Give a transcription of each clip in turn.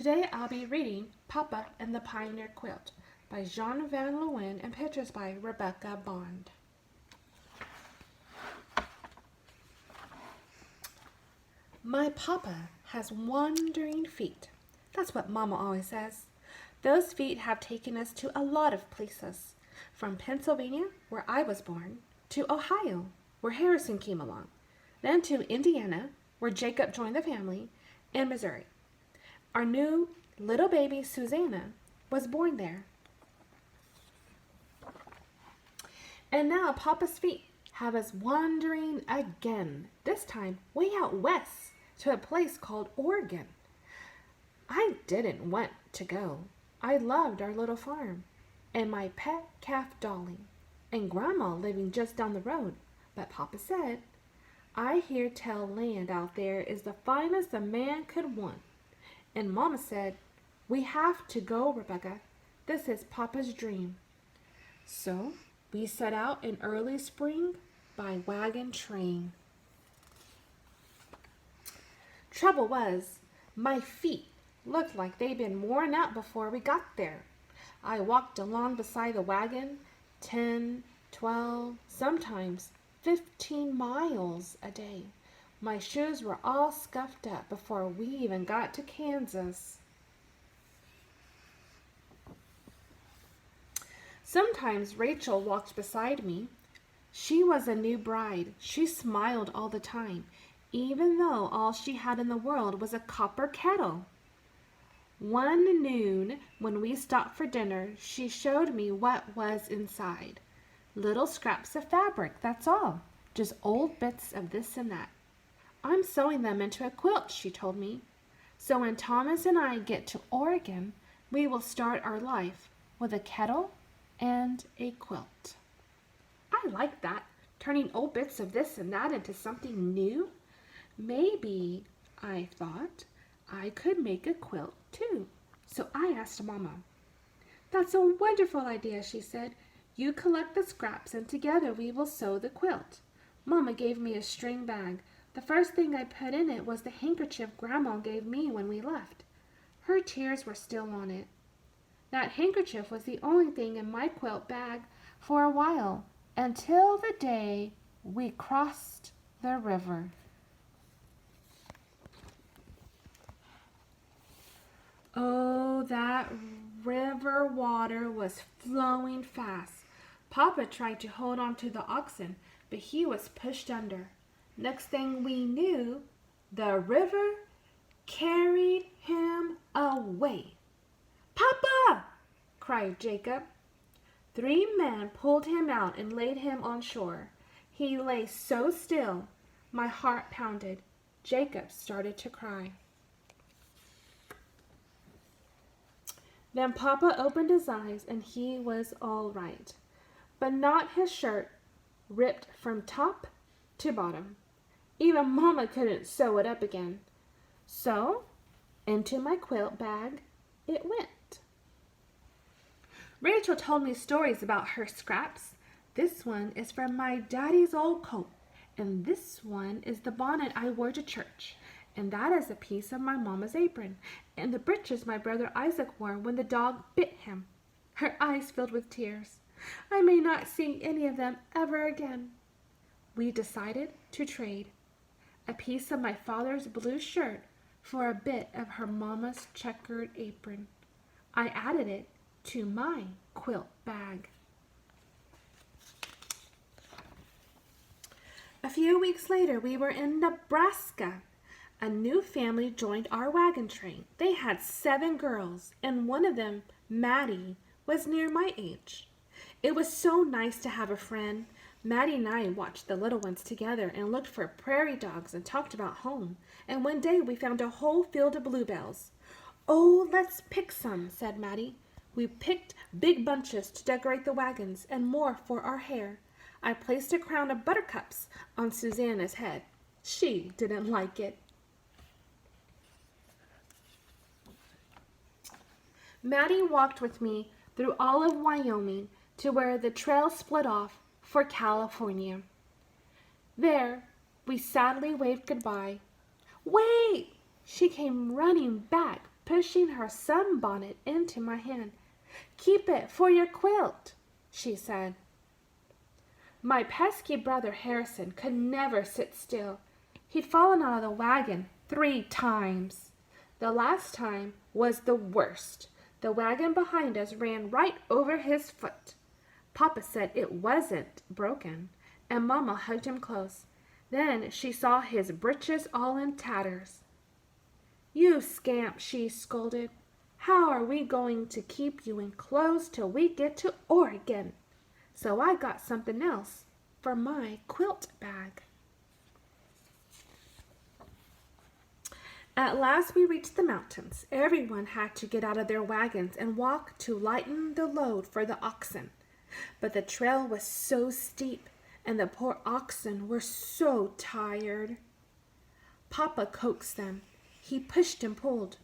Today I'll be reading Papa and the Pioneer Quilt by Jean Van Leeuwen and pictures by Rebecca Bond. My papa has wandering feet. That's what Mama always says. Those feet have taken us to a lot of places, from Pennsylvania, where I was born, to Ohio, where Harrison came along, then to Indiana, where Jacob joined the family, and Missouri. Our new little baby, Susanna, was born there. And now Papa's feet have us wandering again, this time way out west to a place called Oregon. I didn't want to go. I loved our little farm and my pet calf Dolly and Grandma living just down the road. But Papa said, I hear tell land out there is the finest a man could want. And Mama said, we have to go, Rebecca. This is Papa's dream. So we set out in early spring by wagon train. Trouble was, my feet looked like they'd been worn out before we got there. I walked along beside the wagon 10, 12, sometimes 15 miles a day. My shoes were all scuffed up before we even got to Kansas. Sometimes Rachel walked beside me. She was a new bride. She smiled all the time, even though all she had in the world was a copper kettle. One noon, when we stopped for dinner, she showed me what was inside. Little scraps of fabric, that's all. Just old bits of this and that. I'm sewing them into a quilt, she told me. So when Thomas and I get to Oregon, we will start our life with a kettle and a quilt. I like that, turning old bits of this and that into something new. Maybe, I thought, I could make a quilt too. So I asked Mama. That's a wonderful idea, she said. You collect the scraps and together we will sew the quilt. Mama gave me a string bag. The first thing I put in it was the handkerchief Grandma gave me when we left. Her tears were still on it. That handkerchief was the only thing in my quilt bag for a while, until the day we crossed the river. Oh, that river water was flowing fast. Papa tried to hold on to the oxen, but he was pushed under. Next thing we knew, the river carried him away. Papa! Cried Jacob. 3 men pulled him out and laid him on shore. He lay so still, my heart pounded. Jacob started to cry. Then Papa opened his eyes and he was all right, but not his shirt, ripped from top to bottom. Even Mama couldn't sew it up again. So, into my quilt bag it went. Rachel told me stories about her scraps. This one is from my daddy's old coat, and this one is the bonnet I wore to church, and that is a piece of my Mama's apron, and the breeches my brother Isaac wore when the dog bit him. Her eyes filled with tears. I may not see any of them ever again. We decided to trade. A piece of my father's blue shirt for a bit of her Mama's checkered apron. I added it to my quilt bag. A few weeks later, we were in Nebraska. A new family joined our wagon train. They had 7 girls, and one of them, Maddie, was near my age. It was so nice to have a friend. Maddie and I watched the little ones together and looked for prairie dogs and talked about home. And one day we found a whole field of bluebells. Oh, let's pick some, said Maddie. We picked big bunches to decorate the wagons and more for our hair. I placed a crown of buttercups on Susanna's head. She didn't like it. Maddie walked with me through all of Wyoming to where the trail split off for California. There, we sadly waved goodbye. Wait! She came running back, pushing her sunbonnet into my hand. "Keep it for your quilt," she said. My pesky brother Harrison could never sit still. He'd fallen out of the wagon 3 times. The last time was the worst. The wagon behind us ran right over his foot. Papa said it wasn't broken, and Mama hugged him close. Then she saw his breeches all in tatters. "You scamp," she scolded. "How are we going to keep you in clothes till we get to Oregon?" So I got something else for my quilt bag. At last we reached the mountains. Everyone had to get out of their wagons and walk to lighten the load for the oxen. But the trail was so steep, and the poor oxen were so tired. Papa coaxed them. He pushed and pulled,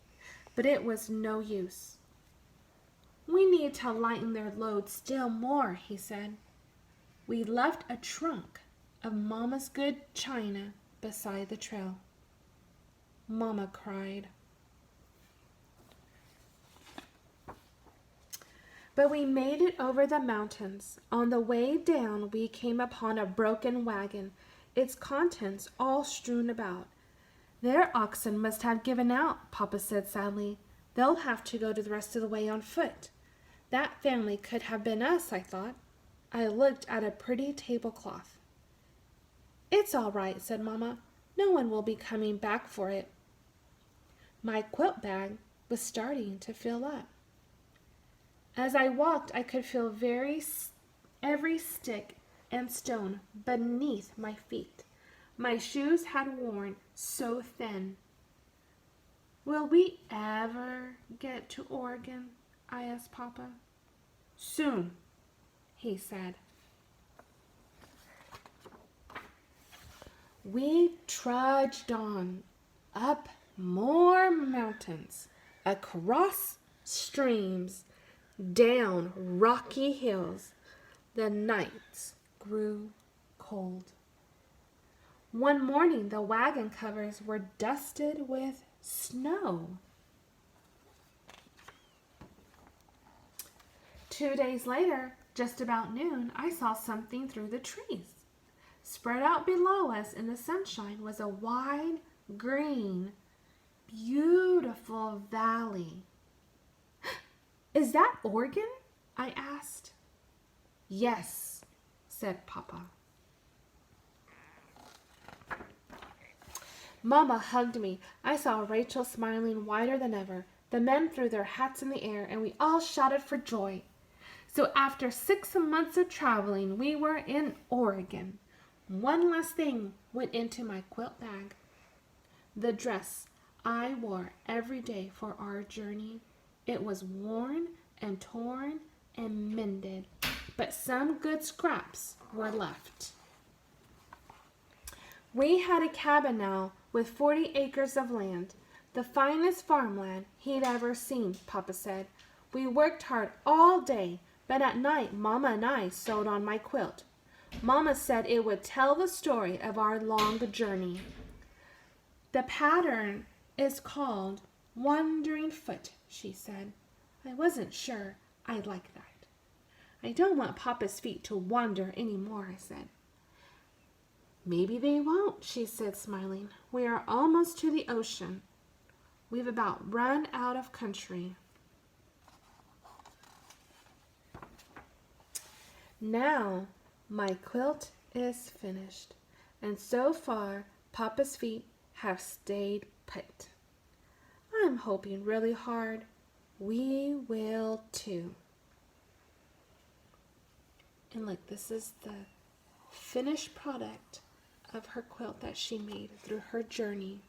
but it was no use. "We need to lighten their load still more," he said. We left a trunk of Mama's good china beside the trail. Mama cried. But we made it over the mountains. On the way down, we came upon a broken wagon, its contents all strewn about. "Their oxen must have given out," Papa said sadly. "They'll have to go the rest of the way on foot." That family could have been us, I thought. I looked at a pretty tablecloth. "It's all right," said Mama. "No one will be coming back for it." My quilt bag was starting to fill up. As I walked, I could feel every stick and stone beneath my feet. My shoes had worn so thin. "Will we ever get to Oregon?" I asked Papa. "Soon," he said. We trudged on, up more mountains, across streams, down rocky hills. The nights grew cold. One morning, the wagon covers were dusted with snow. 2 days later, just about noon, I saw something through the trees. Spread out below us in the sunshine was a wide, green, beautiful valley. "Is that Oregon?" I asked. "Yes," said Papa. Mama hugged me. I saw Rachel smiling wider than ever. The men threw their hats in the air, and we all shouted for joy. So after 6 months of traveling, we were in Oregon. One last thing went into my quilt bag. The dress I wore every day for our journey. It was worn and torn and mended, but some good scraps were left. We had a cabin now with 40 acres of land, the finest farmland he'd ever seen, Papa said. We worked hard all day, but at night Mama and I sewed on my quilt. Mama said it would tell the story of our long journey. The pattern is called Wandering Foot, she said. I wasn't sure I'd like that. I don't want Papa's feet to wander any more, I said. Maybe they won't, she said, smiling. We are almost to the ocean. We've about run out of country. Now my quilt is finished, and so far Papa's feet have stayed put. I'm hoping really hard we will too. And look, this is the finished product of her quilt that she made through her journey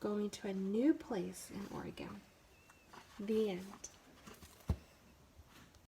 going to a new place in Oregon. The end.